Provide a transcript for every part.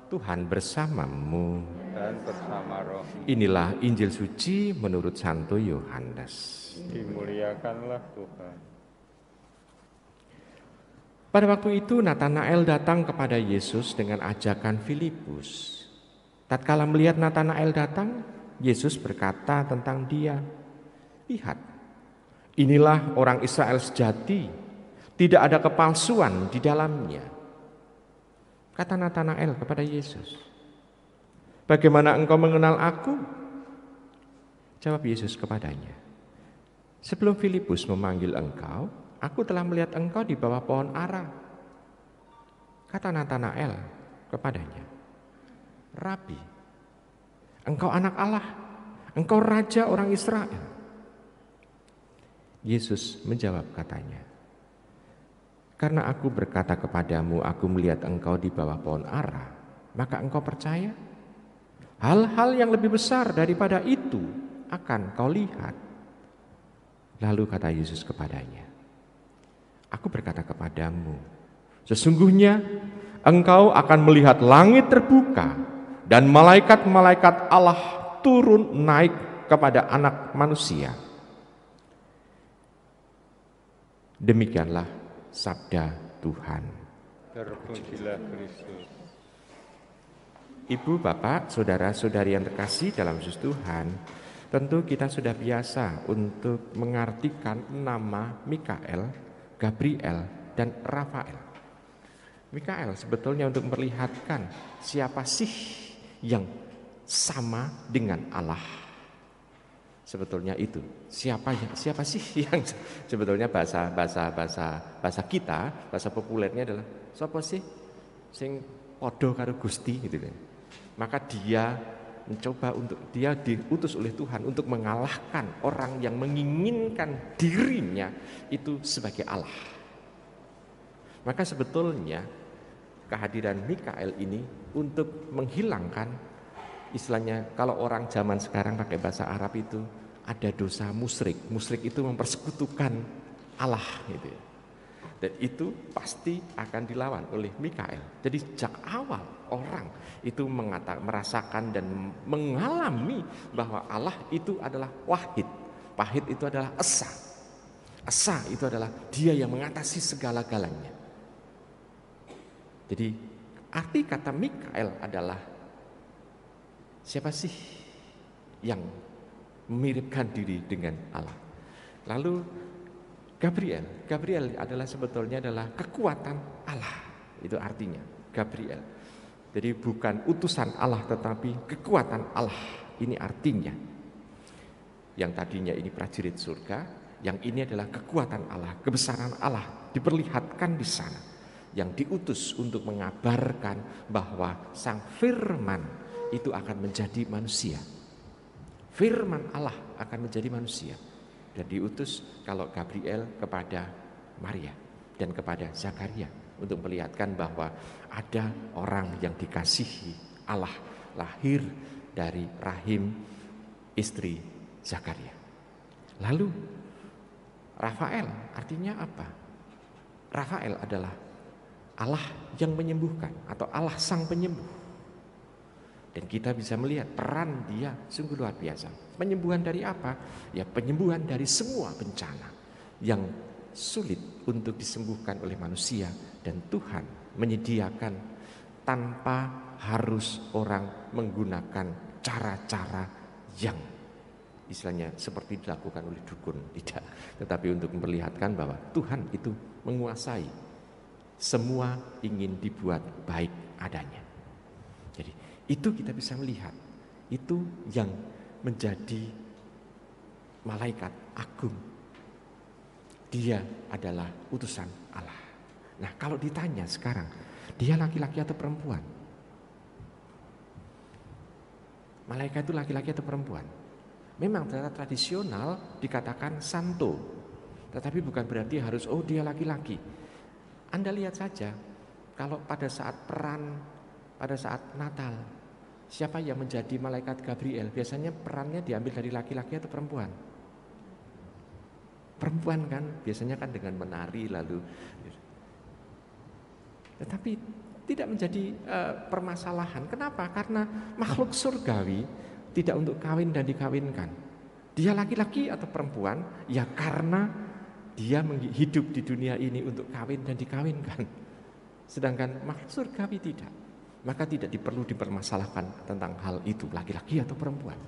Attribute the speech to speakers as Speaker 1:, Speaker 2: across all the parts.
Speaker 1: Tuhan bersamamu.
Speaker 2: dan bersama roh.
Speaker 1: Inilah Injil suci menurut Santo Yohanes.
Speaker 2: Dimuliakanlah Tuhan.
Speaker 1: Pada waktu itu Natanael datang kepada Yesus dengan ajakan Filipus. Tatkala melihat Natanael datang, Yesus berkata tentang dia, "Lihat, inilah orang Israel sejati, tidak ada kepalsuan di dalamnya." Kata Natanael kepada Yesus, "Bagaimana engkau mengenal aku?" Jawab Yesus kepadanya, "Sebelum Filipus memanggil engkau, aku telah melihat engkau di bawah pohon ara." Kata Natanael kepadanya, "Rabi, engkau anak Allah, engkau raja orang Israel." Yesus menjawab katanya, "Karena aku berkata kepadamu, aku melihat engkau di bawah pohon ara, maka engkau percaya? Hal-hal yang lebih besar daripada itu akan kau lihat." Lalu kata Yesus kepadanya, "Aku berkata kepadamu, sesungguhnya engkau akan melihat langit terbuka dan malaikat-malaikat Allah turun naik kepada Anak Manusia." Demikianlah sabda Tuhan.
Speaker 2: Terpujilah Kristus.
Speaker 1: Ibu, bapak, saudara-saudari yang terkasih dalam Yesus Tuhan, tentu kita sudah biasa untuk mengartikan nama Mikael, Gabriel, dan Rafael. Mikael sebetulnya untuk memperlihatkan siapa sih yang sama dengan Allah. Sebetulnya itu siapa sih yang sebetulnya bahasa kita, bahasa populernya adalah siapa sih sing podo karo Gusti gitu kan. Maka dia mencoba dia diutus oleh Tuhan untuk mengalahkan orang yang menginginkan dirinya itu sebagai Allah. Maka sebetulnya kehadiran Mikael ini untuk menghilangkan, istilahnya kalau orang zaman sekarang pakai bahasa Arab itu ada dosa musyrik. Musyrik itu mempersekutukan Allah gitu ya. Dan itu pasti akan dilawan oleh Mikael. Jadi sejak awal orang itu merasakan dan mengalami bahwa Allah itu adalah wahid. Wahid itu adalah esa. Esa itu adalah dia yang mengatasi segala-galanya. Jadi arti kata Mikael adalah siapa sih yang memiripkan diri dengan Allah. Lalu Gabriel adalah sebetulnya adalah kekuatan Allah. Itu artinya Gabriel. Jadi bukan utusan Allah tetapi kekuatan Allah. Ini artinya. Yang tadinya ini prajurit surga, yang ini adalah kekuatan Allah, kebesaran Allah diperlihatkan di sana. Yang diutus untuk mengabarkan bahwa Sang Firman itu akan menjadi manusia. Firman Allah akan menjadi manusia. Dan diutus kalau Gabriel kepada Maria dan kepada Zakaria untuk melihatkan bahwa ada orang yang dikasihi Allah lahir dari rahim istri Zakaria. Lalu Rafael artinya apa? Rafael adalah Allah yang menyembuhkan atau Allah sang penyembuh. Dan kita bisa melihat peran dia sungguh luar biasa. Penyembuhan dari apa? Ya penyembuhan dari semua bencana yang sulit untuk disembuhkan oleh manusia. Dan Tuhan menyediakan tanpa harus orang menggunakan cara-cara yang istilahnya seperti dilakukan oleh dukun. Tidak. Tetapi untuk memperlihatkan bahwa Tuhan itu menguasai. Semua ingin dibuat baik adanya. Jadi itu kita bisa melihat, itu yang menjadi malaikat agung. Dia adalah utusan Allah. Nah kalau ditanya sekarang, dia laki-laki atau perempuan? Malaikat itu laki-laki atau perempuan? Memang secara tradisional dikatakan santo, tetapi bukan berarti harus dia laki-laki. Anda lihat saja, kalau pada saat pada saat Natal, siapa yang menjadi malaikat Gabriel? Biasanya perannya diambil dari laki-laki atau perempuan? Perempuan kan, biasanya kan dengan menari lalu. Tetapi tidak menjadi permasalahan. Kenapa? Karena makhluk surgawi tidak untuk kawin dan dikawinkan. Dia laki-laki atau perempuan, ya karena dia hidup di dunia ini untuk kawin dan dikawinkan. Sedangkan makhluk surgawi tidak. Maka tidak perlu dipermasalahkan tentang hal itu, laki-laki atau perempuan.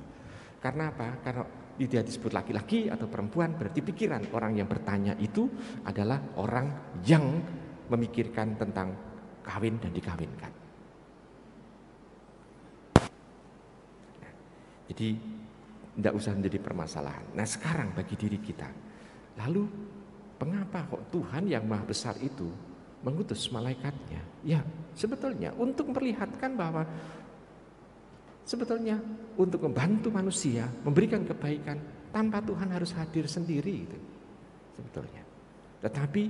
Speaker 1: Karena apa? Karena dia disebut laki-laki atau perempuan, berarti pikiran orang yang bertanya itu adalah orang yang memikirkan tentang kawin dan dikawinkan. Jadi tidak usah menjadi permasalahan. Nah sekarang bagi diri kita, lalu mengapa kok Tuhan yang Maha Besar itu mengutus malaikatnya? Ya sebetulnya untuk memperlihatkan bahwa sebetulnya untuk membantu manusia memberikan kebaikan tanpa Tuhan harus hadir sendiri itu sebetulnya. Tetapi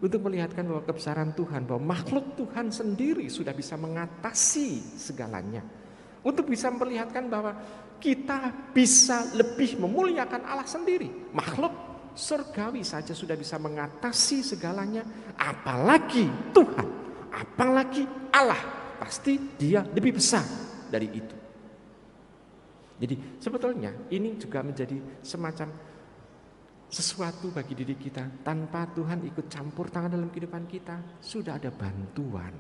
Speaker 1: untuk melihatkan bahwa kebesaran Tuhan, bahwa makhluk Tuhan sendiri sudah bisa mengatasi segalanya. Untuk bisa memperlihatkan bahwa kita bisa lebih memuliakan Allah sendiri. Makhluk surgawi saja sudah bisa mengatasi segalanya, apalagi Tuhan, apalagi Allah. Pasti dia lebih besar dari itu. Jadi sebetulnya ini juga menjadi semacam sesuatu bagi diri kita. Tanpa Tuhan ikut campur tangan dalam kehidupan kita, sudah ada bantuan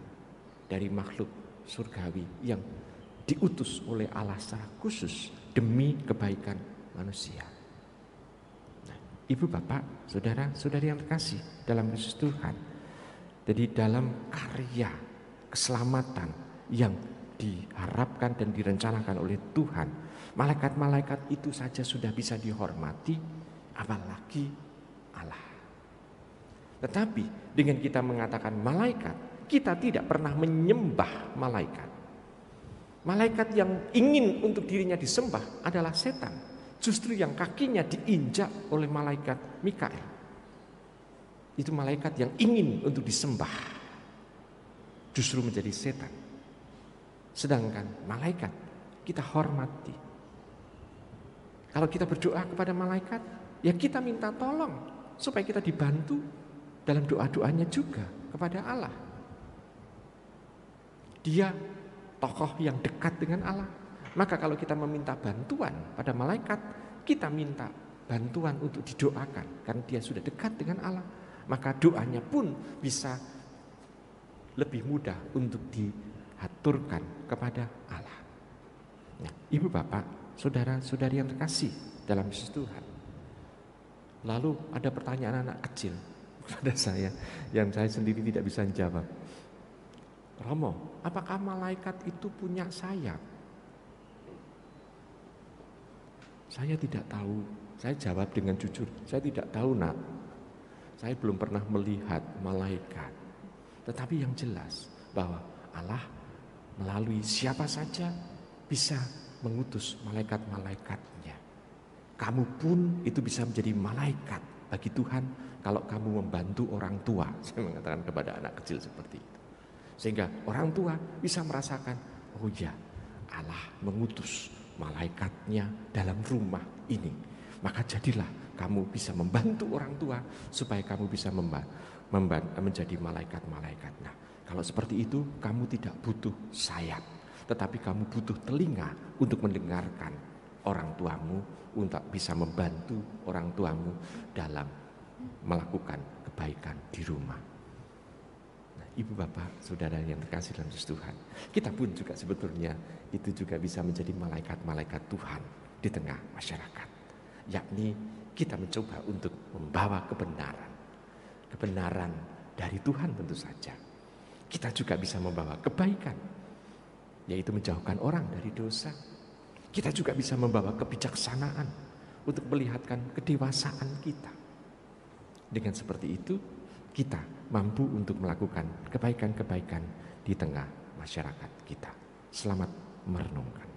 Speaker 1: dari makhluk surgawi yang diutus oleh Allah secara khusus demi kebaikan manusia. Nah, Ibu, Bapak, Saudara-saudari yang terkasih dalam Kristus Tuhan, jadi dalam karya keselamatan yang diharapkan dan direncanakan oleh Tuhan, malaikat-malaikat itu saja sudah bisa dihormati, apalagi Allah. Tetapi dengan kita mengatakan malaikat, kita tidak pernah menyembah malaikat. Malaikat yang ingin untuk dirinya disembah adalah setan. Justru yang kakinya diinjak oleh malaikat Mikael, itu malaikat yang ingin untuk disembah, justru menjadi setan. Sedangkan malaikat kita hormati. Kalau kita berdoa kepada malaikat, ya kita minta tolong supaya kita dibantu dalam doa-doanya juga kepada Allah. Dia tokoh yang dekat dengan Allah. Maka kalau kita meminta bantuan pada malaikat, kita minta bantuan untuk didoakan karena dia sudah dekat dengan Allah. Maka doanya pun bisa lebih mudah untuk diaturkan kepada Allah. Nah, Ibu, Bapak, Saudara-saudari yang terkasih dalam Yesus Tuhan. Lalu ada pertanyaan anak kecil kepada saya yang saya sendiri tidak bisa menjawab. Romo, apakah malaikat itu punya sayap? Saya tidak tahu. Saya jawab dengan jujur, saya tidak tahu, Nak. Saya belum pernah melihat malaikat. Tetapi yang jelas bahwa Allah melalui siapa saja bisa mengutus malaikat-malaikatnya. Kamu pun itu bisa menjadi malaikat bagi Tuhan kalau kamu membantu orang tua. Saya mengatakan kepada anak kecil seperti itu. Sehingga orang tua bisa merasakan, oh ya, Allah mengutus malaikatnya dalam rumah ini. Maka jadilah kamu bisa membantu orang tua supaya kamu bisa menjadi malaikat-malaikat. Nah, kalau seperti itu kamu tidak butuh sayap, tetapi kamu butuh telinga untuk mendengarkan orang tuamu, untuk bisa membantu orang tuamu dalam melakukan kebaikan di rumah. Ibu, Bapak, Saudara yang terkasih dalam Tuhan, kita pun juga sebetulnya itu juga bisa menjadi malaikat-malaikat Tuhan di tengah masyarakat. Yakni kita mencoba untuk membawa kebenaran dari Tuhan tentu saja. Kita juga bisa membawa kebaikan, yaitu menjauhkan orang dari dosa. Kita juga bisa membawa kebijaksanaan untuk melihatkan kedewasaan kita. Dengan seperti itu, kita mampu untuk melakukan kebaikan-kebaikan di tengah masyarakat kita. Selamat merenungkan.